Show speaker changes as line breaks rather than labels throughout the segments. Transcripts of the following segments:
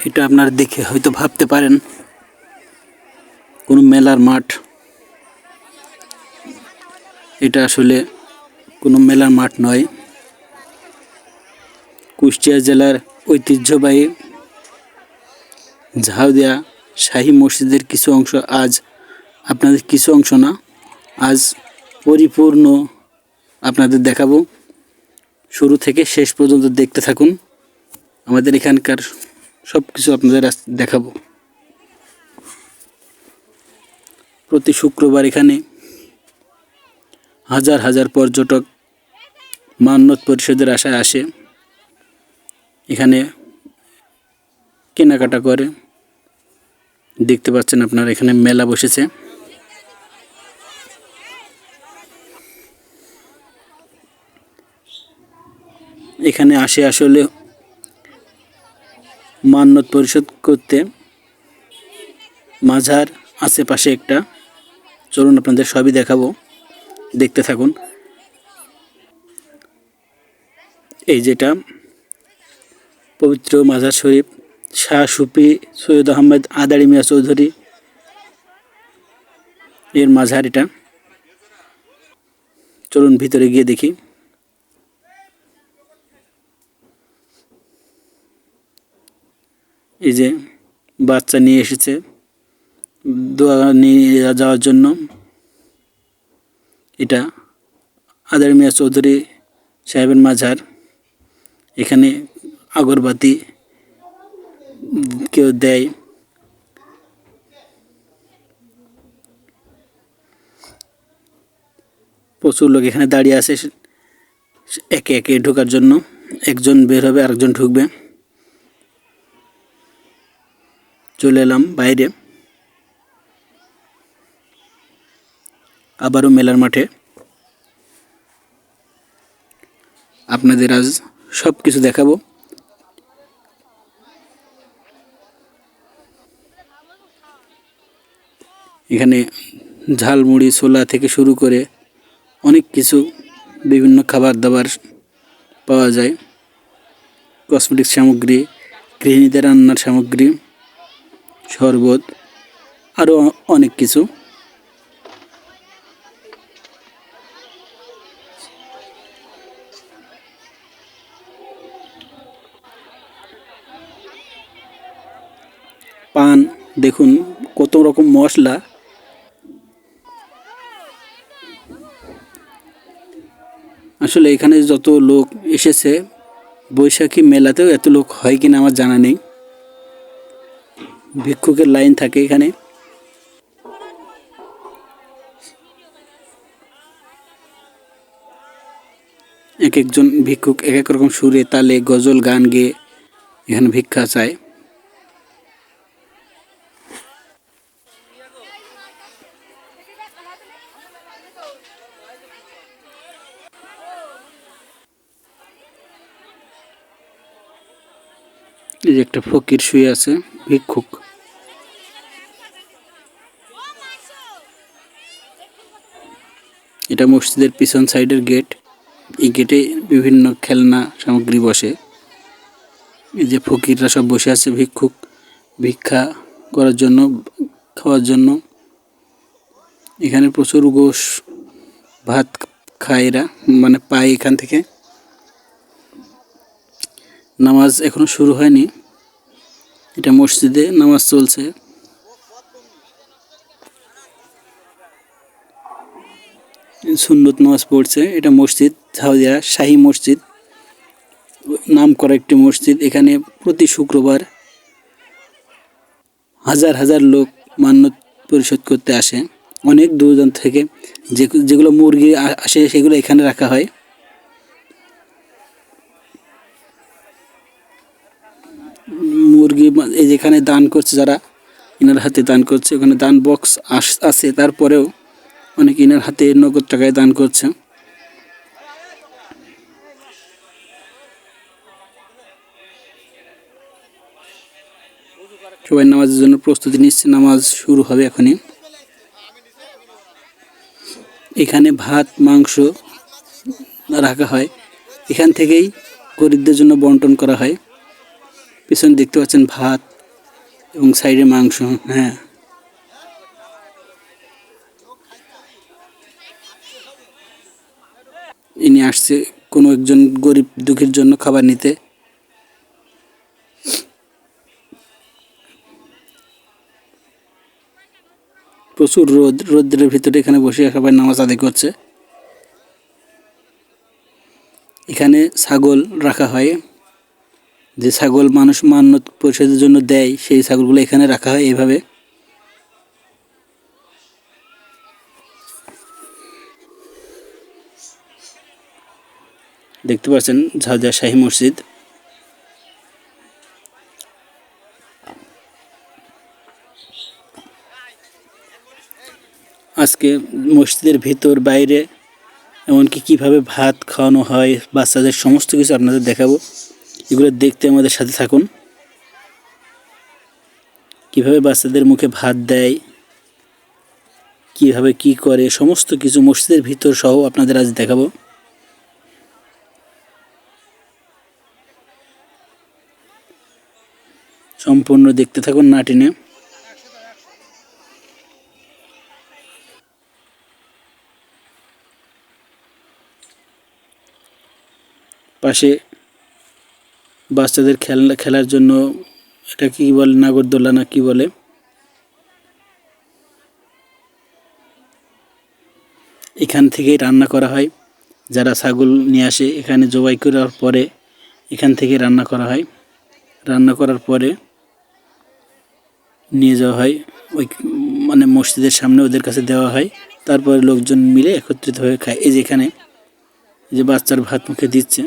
এটা আপনারা দেখে হয়তো ভাবতে পারেন কোনো মেলার মাঠ। এটা আসলে কোনো মেলার মাঠ নয়। কুষ্টিয়া জেলার ঐতিহ্যবাহী ঝাউদিয়া শাহী মসজিদের কিছু অংশ আজ আপনাদের কিছু অংশ না, আজ পরিপূর্ণ আপনাদের দেখাবো। শুরু থেকে শেষ পর্যন্ত দেখতে থাকুন। আমাদের এখানকার সব কিছু আপনাদের দেখাবো। প্রতি শুক্রবার এখানে হাজার হাজার পর্যটক মান্যত পরিষদের আশায় আসে, এখানে কেনাকাটা করে। দেখতে পাচ্ছেন আপনারা এখানে মেলা বসেছে। এখানে আসে আসলে মান্যত পরিশোধ করতে। মাজার আশেপাশে একটা, চলুন আপনাদের সবই দেখাবো, দেখতে থাকুন। এই যেটা পবিত্র মাজার শরীফ, শাহ সুফি সৈয়দ আহমেদ আদাড়ি মিয়া চৌধুরী এর মাজার এটা। চলুন ভিতরে গিয়ে দেখি। এই যে বাচ্চা নিয়ে এসেছে দোয়া নিয়ে যাওয়ার জন্য। এটা আদাড়ি মিয়া চৌধুরী সাহেবের মাজার। এখানে আগরবাতি কেউ দেয়। প্রচুর লোক এখানে দাঁড়িয়ে আছে একে একে ঢোকার জন্য। একজন বের হবে, আরেকজন ঢুকবে। চলে এলাম বাইরে, আবারও মেলার মাঠে। আপনাদের আজ সব কিছু দেখাবো। এখানে ঝালমুড়ি ছোলা থেকে শুরু করে অনেক কিছু, বিভিন্ন খাবার দাবার পাওয়া যায়। কসমেটিক্স সামগ্রী, গৃহিণীদের রান্নার সামগ্রী, শরবত, আরও অনেক কিছু। পান দেখুন, কত রকম মশলা। আসলে এখানে যত লোক এসেছে, বৈশাখী মেলাতেও এত লোক হয় কিনা আমার জানা নেই। ভিক্ষুকের লাইন থাকে এখানে। এক একজন ভিক্ষুক এক এক রকম সুরে তালে গজল গান গেয়ে এখানে ভিক্ষা চায়। এই যে একটা ফকির শুয়ে আছে, ভিক্ষুক। এটা মসজিদের পিছন সাইডের গেট। এই গেটে বিভিন্ন খেলনা সামগ্রী বসে। এই যে ফকিররা সব বসে আছে, ভিক্ষুক ভিক্ষা করার জন্য, খাওয়ার জন্য। এখানে প্রচুর গোশ ভাত খায় এরা, মানে পায় এখান থেকে। নামাজ এখনো শুরু হয়নি, এটা মসজিদে নামাজ চলছে। সুন্নত নামাজ পড়ছে। এটা মসজিদ ঝাউদিয়া শাহী মসজিদ, নাম করা একটি মসজিদ। এখানে প্রতি শুক্রবার হাজার হাজার লোক মান্যত পরিশোধ করতে আসে অনেক দূরান্ত থেকে। যেগুলো মুরগি আসে সেগুলো এখানে রাখা হয়। মুরগি এই যেখানে দান করছে যারা, ইনার হাতে দান করছে। ওখানে দান বক্স আছে, তারপরেও অনেক ইনার হাতে নগদ টাকায় দান করছে। সবাই নামাজের জন্য প্রস্তুতি নিচ্ছে, নামাজ শুরু হবে এখনই। এখানে ভাত মাংস রাখা হয়, এখান থেকেই গরিবদের জন্য বন্টন করা হয়। পিছনে দেখতে পাচ্ছেন ভাত, এবং সাইডে মাংস। হ্যাঁ, ইনি আসছে কোনো একজন গরিব দুঃখীর জন্য খাবার নিতে। প্রচুর রোদ, রোদ্রের ভিতরে এখানে বসে সবাই নামাজ আদায় করছে। এখানে ছাগল রাখা হয়, যে ছাগল মানুষ মান্নত পরিশোধের জন্য দেয় সেই ছাগলগুলো এখানে রাখা হয় এইভাবে। দেখতে পাচ্ছেন ঝাউদিয়া শাহী মসজিদ। আজকে মসজিদের ভিতর বাইরে এমনকি কিভাবে ভাত খাওয়ানো হয় বাচ্চাদের সমস্ত কিছু আপনাদের দেখাবো। এগুলো দেখতে আমাদের সাথে থাকুন। কিভাবে বাচ্চাদের মুখে ভাত দেয়, কিভাবে কি করে, সমস্ত কিছু মসজিদের ভিতর সহ আপনাদের আজ দেখাবো। সম্পূর্ণ দেখতে থাকুন না টেনে। পাশে বাচ্চাদের খেলার জন্য এটা কি বলে, নাগরদোলা না কি বলে, এখান থেকেই রান্না করা হয়। যারা ছাগল নিয়ে আসে এখানে জবাই করার পরে এখান থেকে রান্না করা হয়। রান্না করার পরে নিয়ে যাওয়া হয় ওই মানে মসজিদের সামনে ওদের কাছে দেওয়া হয়। তারপরে লোকজন মিলে একত্রিত হয়ে খায়। এই যে এখানে যে বাচ্চার ভাত মুখে দিচ্ছে,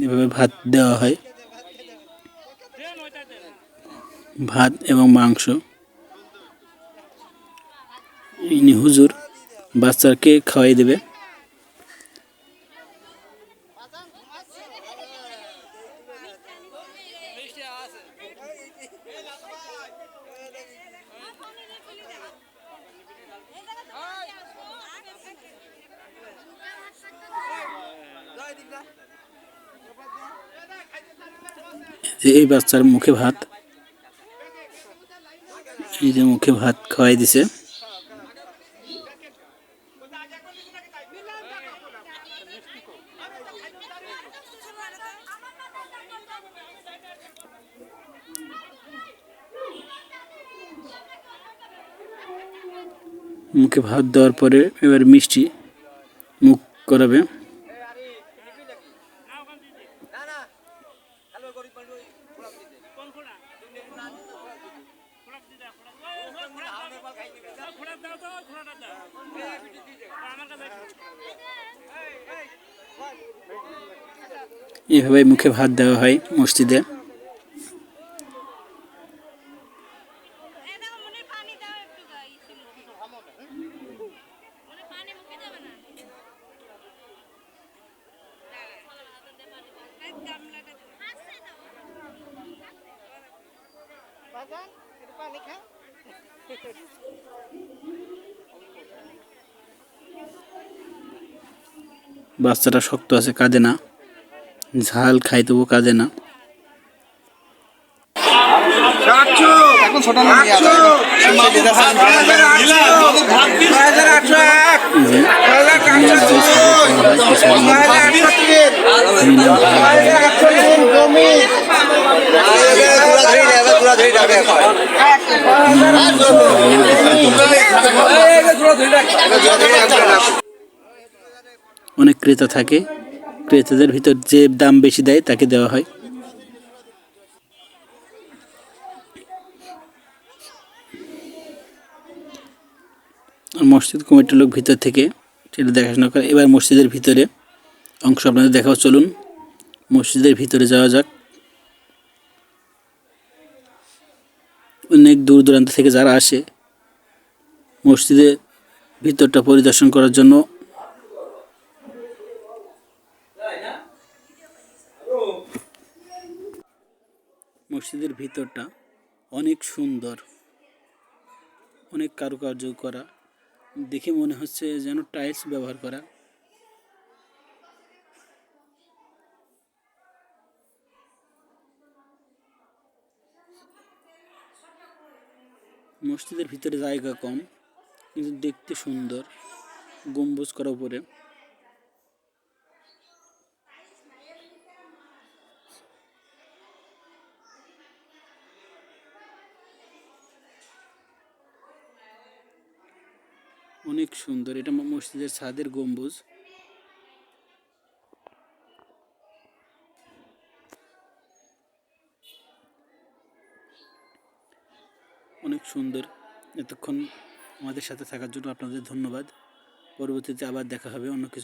এভাবে ভাত দেওয়া হয়, ভাত এবং মাংস। ইনি হুজুর বাচ্চাকে খাওয়াই দেবে। যে এই বাচ্চার মুখে ভাত, এই যে মুখে ভাত খাওয়াই দিছে। মুখে ভাত দেওয়ার পরে এবার মিষ্টি মুখ করাবে। এভাবে মুখে ভাত দেওয়া হয় মসজিদে। বাচ্চাটা শক্ত আছে, কাঁদে না, ঝাল খাই তবু কাঁদে না। অনেক ক্রেতা থাকে, ক্রেতাদের ভিতর যে দাম বেশি দেয় তাকে দেওয়া হয়। মসজিদ কমিটির লোক ভিতর থেকে সেটা দেখাশোনা করে। এবার মসজিদের ভিতরে অংশ আপনাদের দেখাও, চলুন মসজিদের ভিতরে যাওয়া যাক। অনেক দূর দূরান্ত থেকে যারা আসে মসজিদের ভিতরটা পরিদর্শন করার জন্য, মসজিদের ভিতরটা অনেক সুন্দর, অনেক কারুকার্য করা, দেখে মনে হচ্ছে যেন টাইলস ব্যবহার করা। মসজিদের ভিতরে জায়গা কম, কিন্তু দেখতে সুন্দর, গম্বুজ করা উপরে। অনেক সুন্দর, এটা মসজিদের ছাদের গম্বুজ। অনেক সুন্দর। এতক্ষণ আমাদের সাথে থাকার জন্য আপনাদের ধন্যবাদ। পরবর্তীতে আবার দেখা হবে অন্য কিছু।